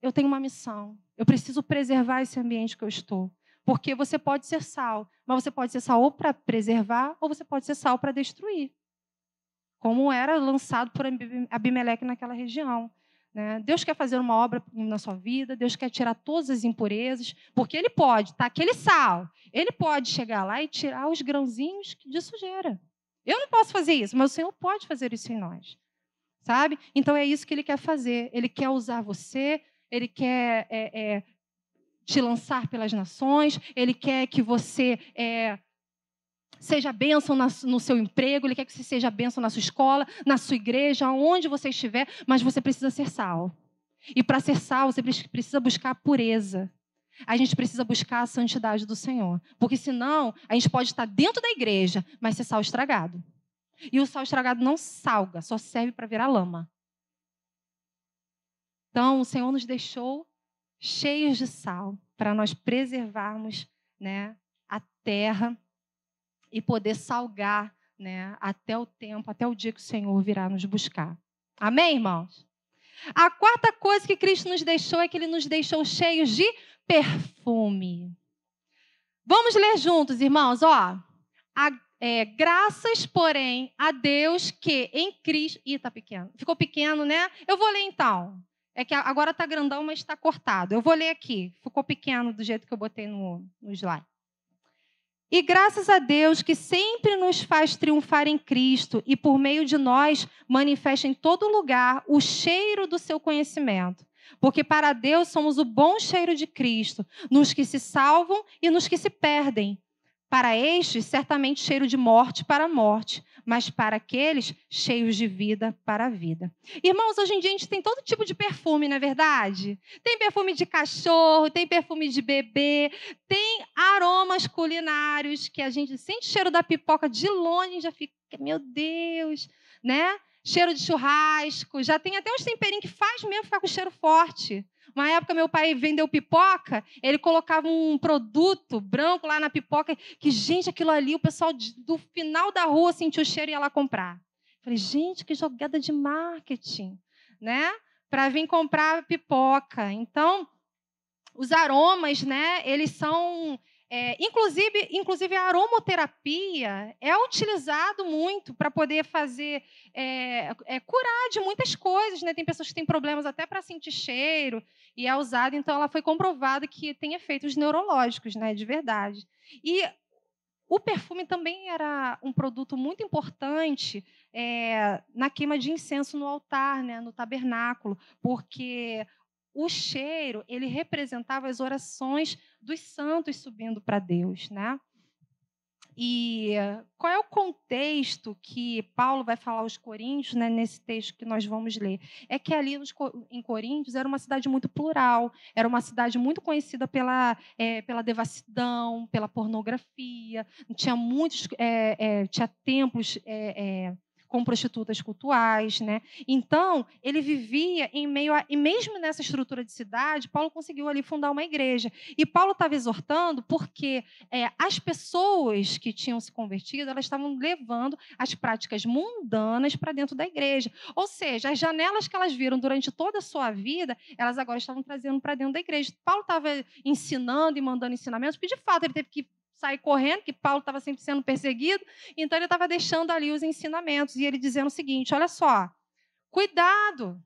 eu tenho uma missão, eu preciso preservar esse ambiente que eu estou. Porque você pode ser sal, mas você pode ser sal ou para preservar, ou você pode ser sal para destruir. Como era lançado por Abimeleque naquela região. Né? Deus quer fazer uma obra na sua vida, Deus quer tirar todas as impurezas, porque Ele pode, tá? Aquele sal, Ele pode chegar lá e tirar os grãozinhos de sujeira. Eu não posso fazer isso, mas o Senhor pode fazer isso em nós. Sabe? Então é isso que Ele quer fazer. Ele quer usar você, Ele quer... te lançar pelas nações, Ele quer que você seja bênção no seu emprego, Ele quer que você seja bênção na sua escola, na sua igreja, onde você estiver, mas você precisa ser sal. E para ser sal, você precisa buscar a pureza. A gente precisa buscar a santidade do Senhor. Porque senão, a gente pode estar dentro da igreja, mas ser sal estragado. E o sal estragado não salga, só serve para virar lama. Então, o Senhor nos deixou cheios de sal, para nós preservarmos, né, a terra e poder salgar, né, até o tempo, até o dia que o Senhor virá nos buscar. Amém, irmãos? A quarta coisa que Cristo nos deixou é que Ele nos deixou cheios de perfume. Vamos ler juntos, irmãos. Graças, porém, a Deus que em Cristo... Ih, tá pequeno. Ficou pequeno, né? Eu vou ler então. É que agora tá grandão, mas está cortado. Eu vou ler aqui. Ficou pequeno do jeito que eu botei no slide. E graças a Deus que sempre nos faz triunfar em Cristo e por meio de nós manifesta em todo lugar o cheiro do seu conhecimento. Porque para Deus somos o bom cheiro de Cristo, nos que se salvam e nos que se perdem. Para estes, certamente cheiro de morte para a morte, mas para aqueles, cheios de vida para a vida. Irmãos, hoje em dia a gente tem todo tipo de perfume, não é verdade? Tem perfume de cachorro, tem perfume de bebê, tem aromas culinários que a gente sente o cheiro da pipoca de longe e já fica, meu Deus, né? Cheiro de churrasco, já tem até uns temperinhos que faz mesmo ficar com cheiro forte. Uma época, meu pai vendeu pipoca, ele colocava um produto branco lá na pipoca, que, gente, aquilo ali, o pessoal do final da rua sentiu o cheiro e ia lá comprar. Falei, gente, que jogada de marketing, né? Para vir comprar pipoca. Então, os aromas, né, eles são... inclusive, a aromaterapia é utilizado muito para poder fazer, curar de muitas coisas, né? Tem pessoas que têm problemas até para sentir cheiro, e é usado, então ela foi comprovada que tem efeitos neurológicos, né, de verdade. E o perfume também era um produto muito importante na queima de incenso no altar, né, no tabernáculo, porque o cheiro, ele representava as orações dos santos subindo para Deus, né? E qual é o contexto que Paulo vai falar aos Coríntios, né, nesse texto que nós vamos ler? É que ali em Coríntios era uma cidade muito plural, era uma cidade muito conhecida pela devassidão, pela pornografia, tinha muitos, tinha templos com prostitutas cultuais, né? Então, ele vivia em meio a... E mesmo nessa estrutura de cidade, Paulo conseguiu ali fundar uma igreja. E Paulo estava exortando porque as pessoas que tinham se convertido, elas estavam levando as práticas mundanas para dentro da igreja. Ou seja, as janelas que elas viram durante toda a sua vida, elas agora estavam trazendo para dentro da igreja. Paulo estava ensinando e mandando ensinamentos, porque, de fato, ele teve que sair correndo, que Paulo estava sempre sendo perseguido, então ele estava deixando ali os ensinamentos, e ele dizendo o seguinte, olha só, cuidado,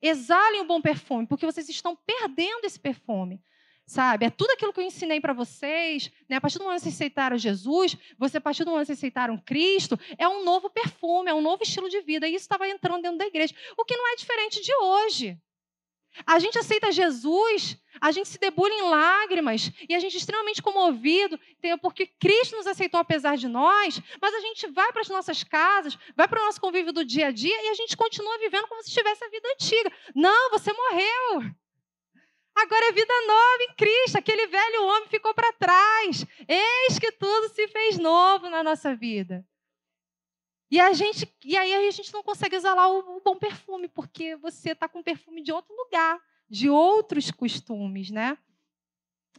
exalem o bom perfume, porque vocês estão perdendo esse perfume, sabe? É tudo aquilo que eu ensinei para vocês, né? A partir do momento que vocês aceitaram Jesus, a partir do momento que vocês aceitaram Cristo, é um novo perfume, é um novo estilo de vida, e isso estava entrando dentro da igreja, o que não é diferente de hoje. A gente aceita Jesus, a gente se debulha em lágrimas e a gente é extremamente comovido, porque Cristo nos aceitou apesar de nós, mas a gente vai para as nossas casas, vai para o nosso convívio do dia a dia e a gente continua vivendo como se tivesse a vida antiga. Não, você morreu. Agora é vida nova em Cristo, aquele velho homem ficou para trás. Eis que tudo se fez novo na nossa vida. E aí a gente não consegue exalar o bom perfume, porque você está com perfume de outro lugar, de outros costumes, né?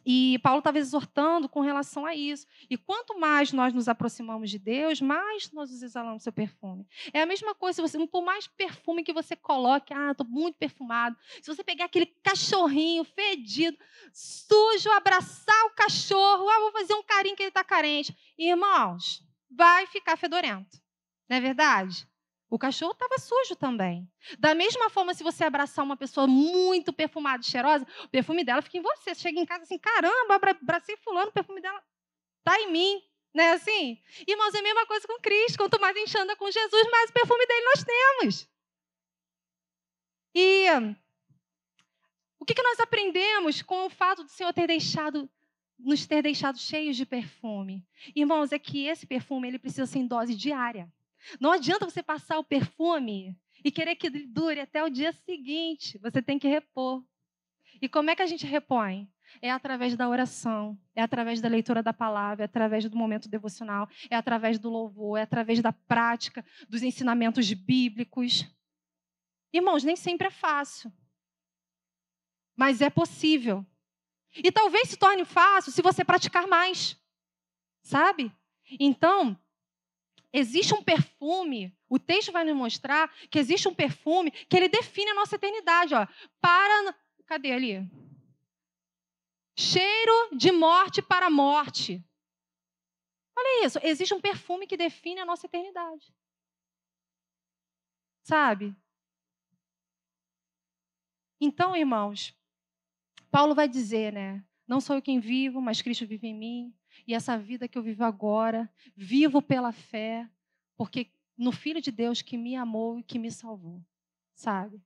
E Paulo estava exortando com relação a isso. E quanto mais nós nos aproximamos de Deus, mais nós exalamos seu perfume. É a mesma coisa, por mais perfume que você coloque, estou muito perfumado. Se você pegar aquele cachorrinho fedido, sujo, abraçar o cachorro, vou fazer um carinho que ele está carente. Irmãos, vai ficar fedorento. Não é verdade? O cachorro estava sujo também. Da mesma forma, se você abraçar uma pessoa muito perfumada e cheirosa, o perfume dela fica em você. Você chega em casa assim, caramba, abracei fulano, o perfume dela está em mim. Não é assim? Irmãos, é a mesma coisa com Cristo. Quanto mais a gente anda com Jesus, mais o perfume dele nós temos. E o que nós aprendemos com o fato do Senhor nos ter deixado cheios de perfume? Irmãos, é que esse perfume ele precisa ser em dose diária. Não adianta você passar o perfume e querer que dure até o dia seguinte. Você tem que repor. E como é que a gente repõe? É através da oração, é através da leitura da palavra, é através do momento devocional, é através do louvor, é através da prática, dos ensinamentos bíblicos. Irmãos, nem sempre é fácil, mas é possível. E talvez se torne fácil se você praticar mais, sabe? Então, existe um perfume, o texto vai nos mostrar que existe um perfume que ele define a nossa eternidade. Ó. Cadê ali? Cheiro de morte para a morte. Olha isso, existe um perfume que define a nossa eternidade. Sabe? Então, irmãos, Paulo vai dizer, né? Não sou eu quem vivo, mas Cristo vive em mim. E essa vida que eu vivo agora, vivo pela fé, porque no Filho de Deus que me amou e que me salvou. Sabe?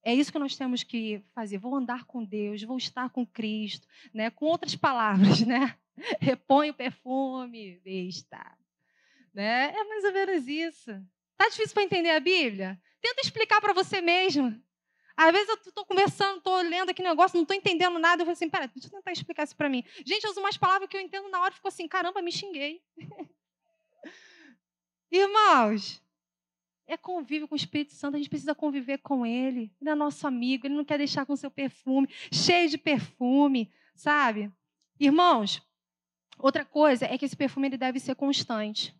É isso que nós temos que fazer. Vou andar com Deus, vou estar com Cristo, né? Com outras palavras, né? Repõe o perfume, besta. Né? É mais ou menos isso. Tá difícil para entender a Bíblia? Tenta explicar para você mesmo. Às vezes eu estou conversando, estou lendo aqui negócio, não estou entendendo nada. Eu falo assim, pera, deixa eu tentar explicar isso para mim. Gente, eu uso umas palavras que eu entendo na hora e fico assim, caramba, me xinguei. Irmãos, é convívio com o Espírito Santo, a gente precisa conviver com Ele. Ele é nosso amigo, Ele não quer deixar com seu perfume, cheio de perfume, sabe? Irmãos, outra coisa é que esse perfume ele deve ser constante.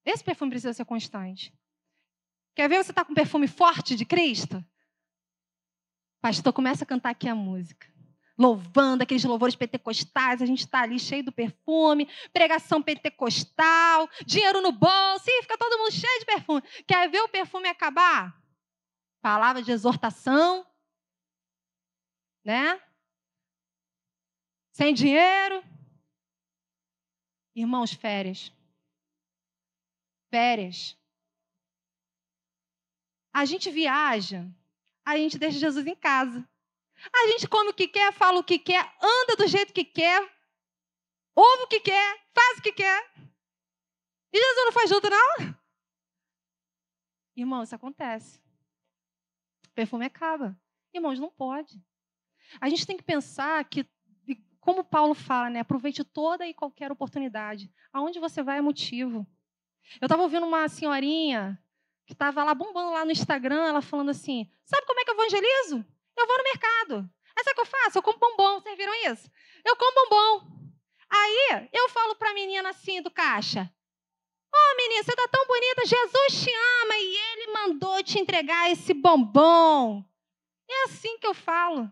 Esse perfume precisa ser constante. Quer ver você estar com um perfume forte de Cristo? Pastor, começa a cantar aqui a música. Louvando aqueles louvores pentecostais, a gente está ali cheio do perfume, pregação pentecostal, dinheiro no bolso, e fica todo mundo cheio de perfume. Quer ver o perfume acabar? Palavra de exortação, né? Sem dinheiro. Irmãos, férias. Férias. A gente viaja, a gente deixa Jesus em casa. A gente come o que quer, fala o que quer, anda do jeito que quer, ouve o que quer, faz o que quer. E Jesus não faz junto, não? Irmão, isso acontece. O perfume acaba. Irmãos, não pode. A gente tem que pensar que, como Paulo fala, né? Aproveite toda e qualquer oportunidade. Aonde você vai é motivo. Eu estava ouvindo uma senhorinha que estava lá bombando lá no Instagram, ela falando assim, sabe como é que eu evangelizo? Eu vou no mercado. Aí sabe o que eu faço? Eu como bombom. Vocês viram isso? Eu como bombom. Aí eu falo para a menina assim do caixa, ô menina, você está tão bonita, Jesus te ama e Ele mandou te entregar esse bombom. É assim que eu falo.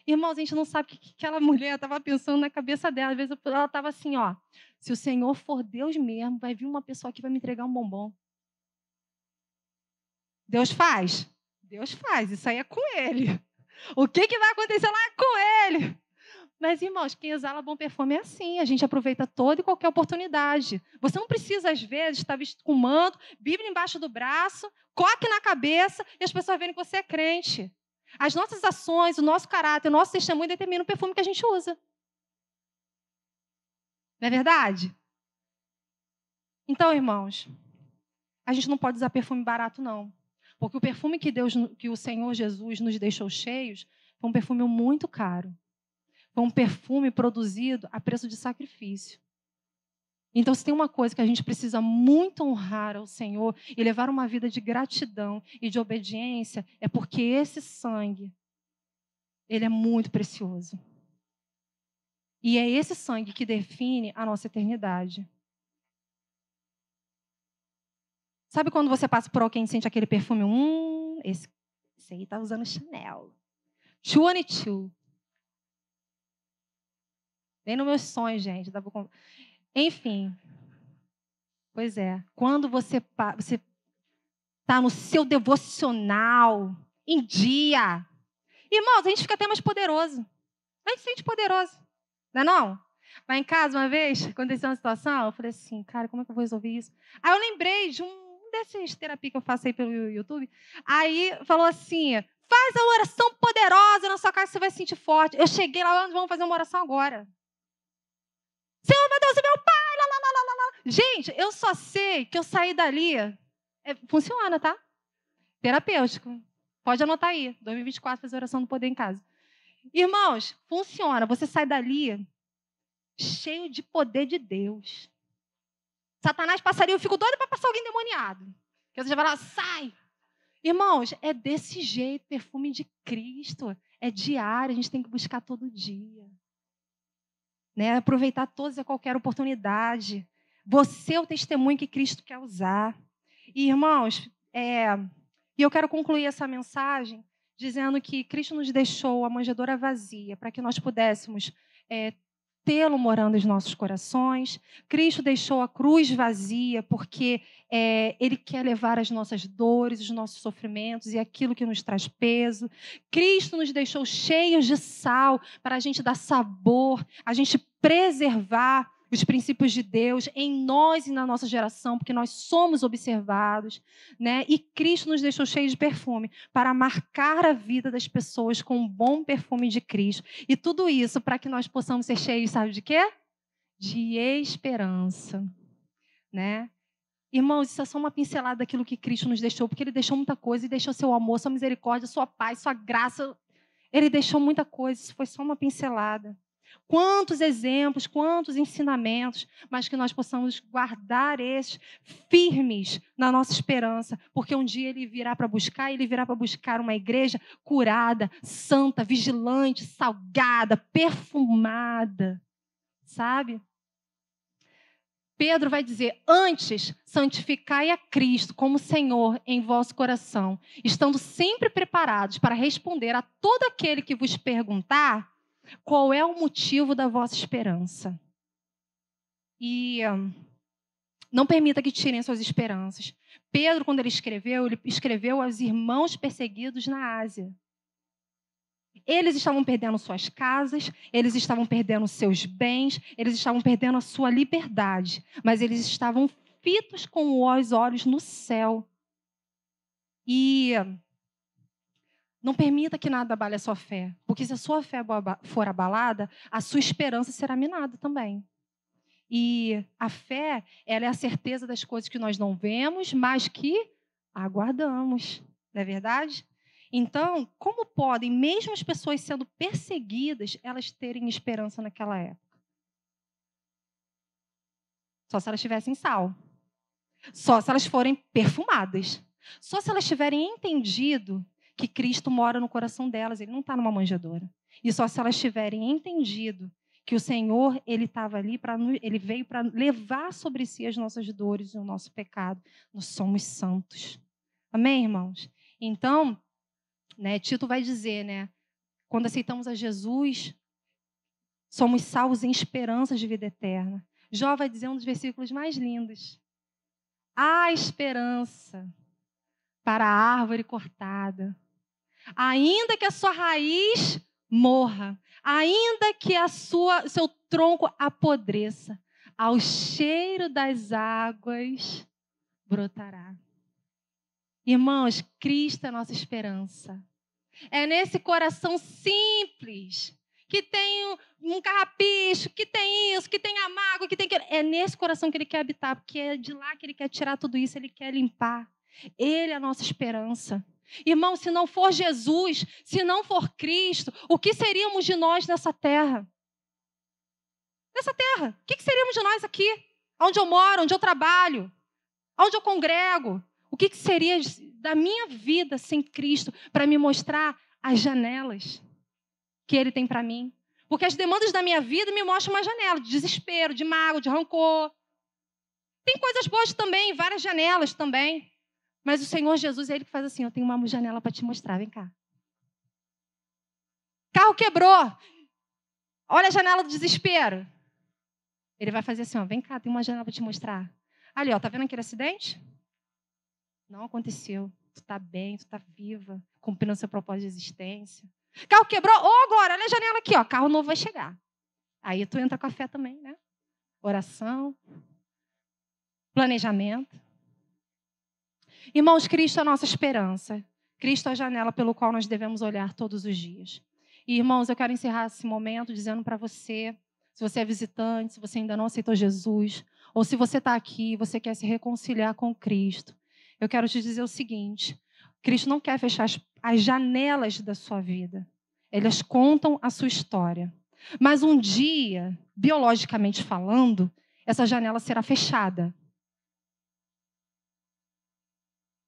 Irmãos, a gente não sabe o que aquela mulher estava pensando na cabeça dela. Às vezes ela estava assim, ó, se o Senhor for Deus mesmo, vai vir uma pessoa aqui e vai me entregar um bombom. Deus faz? Deus faz, isso aí é com Ele. O que vai acontecer lá é com Ele. Mas, irmãos, quem exala bom perfume é assim. A gente aproveita toda e qualquer oportunidade. Você não precisa, às vezes, estar vestido com manto, Bíblia embaixo do braço, coque na cabeça e as pessoas verem que você é crente. As nossas ações, o nosso caráter, o nosso testemunho determinam o perfume que a gente usa. Não é verdade? Então, irmãos, a gente não pode usar perfume barato, não. Porque o perfume que o Senhor Jesus nos deixou cheios foi um perfume muito caro. Foi um perfume produzido a preço de sacrifício. Então, se tem uma coisa que a gente precisa muito honrar ao Senhor e levar uma vida de gratidão e de obediência, é porque esse sangue, ele é muito precioso. E é esse sangue que define a nossa eternidade. Sabe quando você passa por alguém e sente aquele perfume? Esse aí tá usando Chanel. 22. Nem nos meus sonhos, gente. Enfim. Pois é. Quando você está no seu devocional, em dia. Irmãos, a gente fica até mais poderoso. A gente se sente poderoso. Não é não? Lá em casa, uma vez, aconteceu uma situação, eu falei assim, cara, como é que eu vou resolver isso? Aí eu lembrei de um desses terapia que eu faço aí pelo YouTube. Aí falou assim, faz a oração poderosa na sua casa, você vai se sentir forte. Eu cheguei lá, vamos fazer uma oração agora. Senhor, meu Deus, meu Pai, lá, lá, lá, lá, lá. Gente, eu só sei que eu saí dali, funciona, tá? Terapêutico. Pode anotar aí. 2024, fazer oração do poder em casa. Irmãos, funciona. Você sai dali cheio de poder de Deus. Satanás passaria, eu fico doida para passar alguém demoniado. Porque você já vai lá, sai. Irmãos, é desse jeito, perfume de Cristo. É diário, a gente tem que buscar todo dia. Né? Aproveitar todas e qualquer oportunidade. Você é o testemunho que Cristo quer usar. E, irmãos, e eu quero concluir essa mensagem dizendo que Cristo nos deixou a manjedoura vazia para que nós pudéssemos tê-lo morando nos nossos corações. Cristo deixou a cruz vazia porque Ele quer levar as nossas dores, os nossos sofrimentos e aquilo que nos traz peso. Cristo nos deixou cheios de sal para a gente dar sabor, a gente preservar os princípios de Deus em nós e na nossa geração, porque nós somos observados, né? E Cristo nos deixou cheios de perfume para marcar a vida das pessoas com um bom perfume de Cristo. E tudo isso para que nós possamos ser cheios, sabe de quê? De esperança, né? Irmãos, isso é só uma pincelada daquilo que Cristo nos deixou, porque Ele deixou muita coisa, e deixou seu amor, sua misericórdia, sua paz, sua graça. Ele deixou muita coisa, isso foi só uma pincelada. Quantos exemplos, quantos ensinamentos, mas que nós possamos guardar esses firmes na nossa esperança, porque um dia Ele virá para buscar uma igreja curada, santa, vigilante, salgada, perfumada, sabe? Pedro vai dizer, antes, santificai a Cristo como Senhor em vosso coração, estando sempre preparados para responder a todo aquele que vos perguntar qual é o motivo da vossa esperança. E não permita que tirem suas esperanças. Pedro, quando ele escreveu aos irmãos perseguidos na Ásia. Eles estavam perdendo suas casas, eles estavam perdendo seus bens, eles estavam perdendo a sua liberdade, mas eles estavam fitos com os olhos no céu. E não permita que nada abale a sua fé, porque se a sua fé for abalada, a sua esperança será minada também. E a fé, ela é a certeza das coisas que nós não vemos, mas que aguardamos, não é verdade? Então, como podem, mesmo as pessoas sendo perseguidas, elas terem esperança naquela época? Só se elas tivessem sal. Só se elas forem perfumadas. Só se elas tiverem entendido que Cristo mora no coração delas, Ele não está numa manjedoura. E só se elas tiverem entendido que o Senhor, Ele veio para levar sobre si as nossas dores e o nosso pecado. Nós somos santos. Amém, irmãos? Então, Tito vai dizer, quando aceitamos a Jesus, somos salvos em esperança de vida eterna. Jó vai dizer um dos versículos mais lindos. Há esperança para a árvore cortada, ainda que a sua raiz morra, ainda que seu tronco apodreça, ao cheiro das águas brotará. Irmãos, Cristo é a nossa esperança. É nesse coração simples, que tem um carrapicho, que tem isso, que tem a mágoa, que tem aquilo. É nesse coração que Ele quer habitar, porque é de lá que Ele quer tirar tudo isso, Ele quer limpar. Ele é a nossa esperança. Irmão, se não for Jesus, se não for Cristo, o que seríamos de nós nessa terra? Nessa terra, o que seríamos de nós aqui? Onde eu moro, onde eu trabalho, onde eu congrego? O que seria da minha vida sem Cristo para me mostrar as janelas que Ele tem para mim? Porque as demandas da minha vida me mostram uma janela de desespero, de mágoa, de rancor. Tem coisas boas também, várias janelas também. Mas o Senhor Jesus é Ele que faz assim, eu tenho uma janela para te mostrar, vem cá. Carro quebrou. Olha a janela do desespero. Ele vai fazer assim, ó, vem cá, tem uma janela para te mostrar. Ali, ó, tá vendo aquele acidente? Não aconteceu. Tu tá bem, tu tá viva, cumprindo o seu propósito de existência. Carro quebrou, Glória, olha a janela aqui, ó, carro novo vai chegar. Aí tu entra com a fé também, né? Oração, planejamento. Irmãos, Cristo é a nossa esperança. Cristo é a janela pelo qual nós devemos olhar todos os dias. E, irmãos, eu quero encerrar esse momento dizendo para você, se você é visitante, se você ainda não aceitou Jesus, ou se você está aqui e você quer se reconciliar com Cristo, eu quero te dizer o seguinte, Cristo não quer fechar as janelas da sua vida. Elas contam a sua história. Mas um dia, biologicamente falando, essa janela será fechada.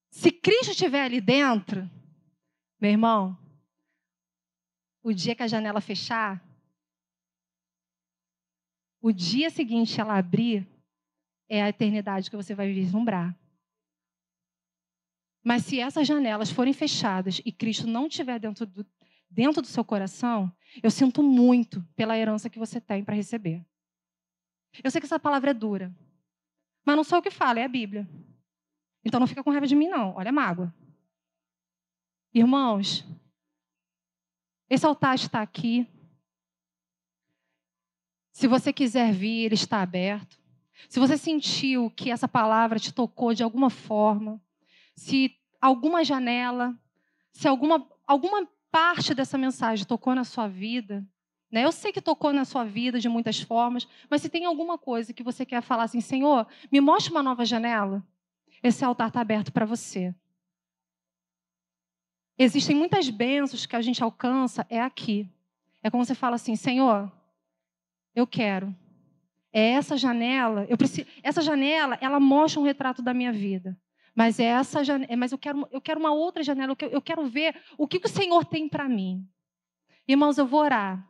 Se Cristo estiver ali dentro, meu irmão, o dia que a janela fechar, o dia seguinte ela abrir, é a eternidade que você vai vislumbrar. Mas se essas janelas forem fechadas e Cristo não estiver dentro do seu coração, eu sinto muito pela herança que você tem para receber. Eu sei que essa palavra é dura, mas não sou eu que falo, é a Bíblia. Então não fica com raiva de mim, não. Olha a mágoa. Irmãos, esse altar está aqui. Se você quiser vir, ele está aberto. Se você sentiu que essa palavra te tocou de alguma forma, se alguma janela, se alguma parte dessa mensagem tocou na sua vida, né? Eu sei que tocou na sua vida de muitas formas, mas se tem alguma coisa que você quer falar assim, Senhor, me mostre uma nova janela, esse altar está aberto para você. Existem muitas bênçãos que a gente alcança, é aqui. É como você fala assim, Senhor, eu quero. É essa janela, essa janela, ela mostra um retrato da minha vida. Mas eu quero uma outra janela, eu quero ver o que o Senhor tem para mim. Irmãos, eu vou orar.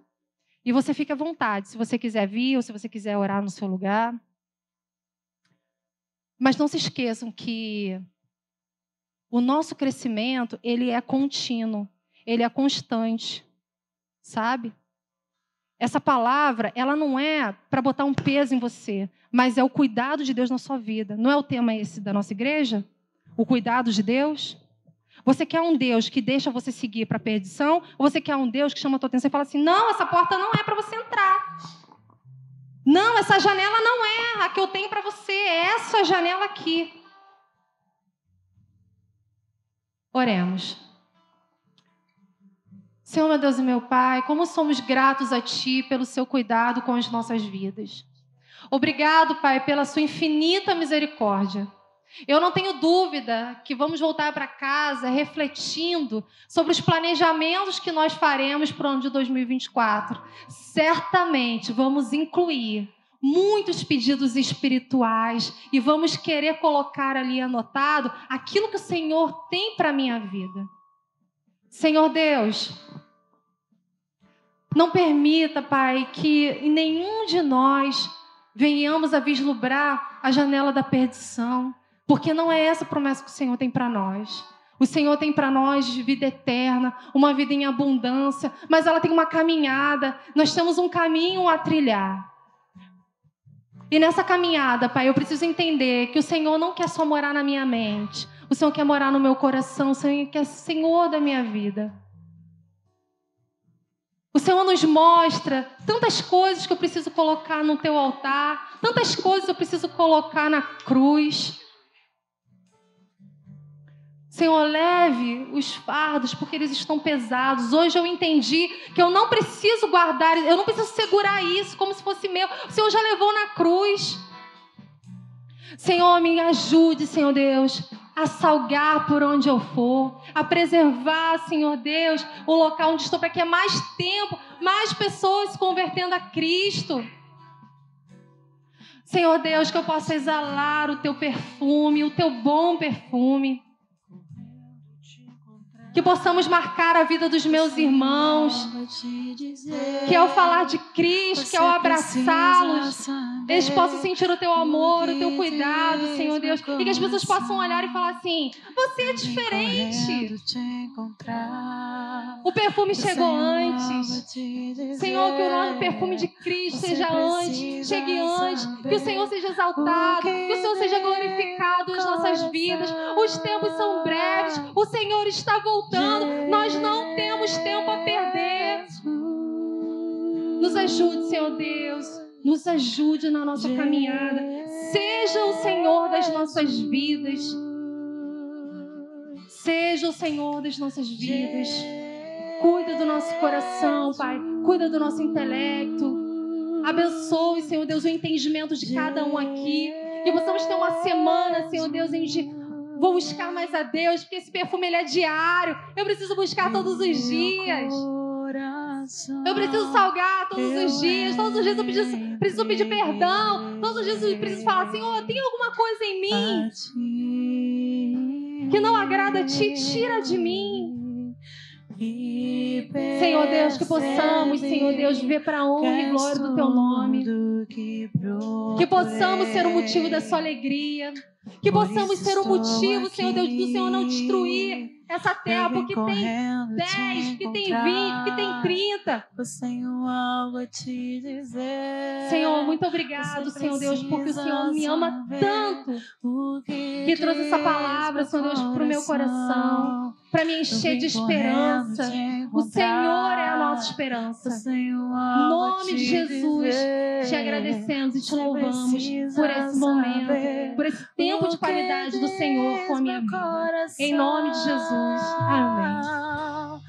E você fica à vontade, se você quiser vir ou se você quiser orar no seu lugar. Mas não se esqueçam que o nosso crescimento, ele é contínuo, ele é constante, sabe? Essa palavra, ela não é para botar um peso em você, mas é o cuidado de Deus na sua vida. Não é o tema esse da nossa igreja? O cuidado de Deus? Você quer um Deus que deixa você seguir para a perdição? Ou você quer um Deus que chama a tua atenção e fala assim, não, essa porta não é para você entrar. Não, essa janela não é a que eu tenho para você, é essa janela aqui. Oremos. Senhor, meu Deus e meu Pai, como somos gratos a Ti pelo Seu cuidado com as nossas vidas. Obrigado, Pai, pela Sua infinita misericórdia. Eu não tenho dúvida que vamos voltar para casa refletindo sobre os planejamentos que nós faremos para o ano de 2024. Certamente vamos incluir muitos pedidos espirituais e vamos querer colocar ali anotado aquilo que o Senhor tem para a minha vida. Senhor Deus, não permita, Pai, que nenhum de nós venhamos a vislumbrar a janela da perdição, porque não é essa a promessa que o Senhor tem para nós. O Senhor tem para nós vida eterna, uma vida em abundância, mas ela tem uma caminhada, nós temos um caminho a trilhar. E nessa caminhada, Pai, eu preciso entender que o Senhor não quer só morar na minha mente, o Senhor quer morar no meu coração, o Senhor quer ser Senhor da minha vida. O Senhor nos mostra tantas coisas que eu preciso colocar no teu altar, tantas coisas eu preciso colocar na cruz. Senhor, leve os fardos, porque eles estão pesados. Hoje eu entendi que eu não preciso guardar, eu não preciso segurar isso como se fosse meu. O Senhor já levou na cruz. Senhor, me ajude, Senhor Deus, a salgar por onde eu for, a preservar, Senhor Deus, o local onde estou, para que há mais tempo, mais pessoas se convertendo a Cristo. Senhor Deus, que eu possa exalar o teu perfume, o teu bom perfume. Que possamos marcar a vida dos meus irmãos, que ao falar de Cristo, que ao abraçá-los, eles possam sentir o teu amor, o teu cuidado, Senhor Deus, e que as pessoas possam olhar e falar assim, você é diferente. O perfume chegou antes. Senhor, que o nosso perfume de Cristo seja antes, chegue antes, que o Senhor seja exaltado, que o Senhor seja glorificado nas nossas vidas. Os tempos são breves, o Senhor está voltando, nós não temos tempo a perder. Nos ajude, Senhor Deus, nos ajude na nossa caminhada. Seja o Senhor das nossas vidas. Seja o Senhor das nossas vidas. Cuida do nosso coração, Pai. Cuida do nosso intelecto. Abençoe, Senhor Deus, o entendimento de cada um aqui. Que possamos ter uma semana, Senhor Deus, em que Vou buscar mais a Deus, porque esse perfume ele é diário. Eu preciso buscar todos os dias. Eu preciso salgar todos os dias. Todos os dias eu preciso pedir perdão. Todos os dias eu preciso falar, Senhor, tem alguma coisa em mim que não agrada a Ti? Tira de mim. Senhor Deus, que possamos, Senhor Deus, viver para a honra e glória do Teu nome. Que possamos ser o motivo da Sua alegria. Que possamos ser o motivo, Senhor Deus, do Senhor não destruir essa terra, porque tem 10, porque tem 20, porque tem 30. Senhor, muito obrigado, Senhor Deus, porque o Senhor me ama tanto que trouxe essa palavra, Senhor Deus, para o meu coração, para me encher de esperança. O Senhor é a nossa esperança. Em nome de Jesus, te agradecemos e te louvamos por esse momento, por esse tempo de qualidade do Senhor com a minha vida. Em nome de Jesus. Amém.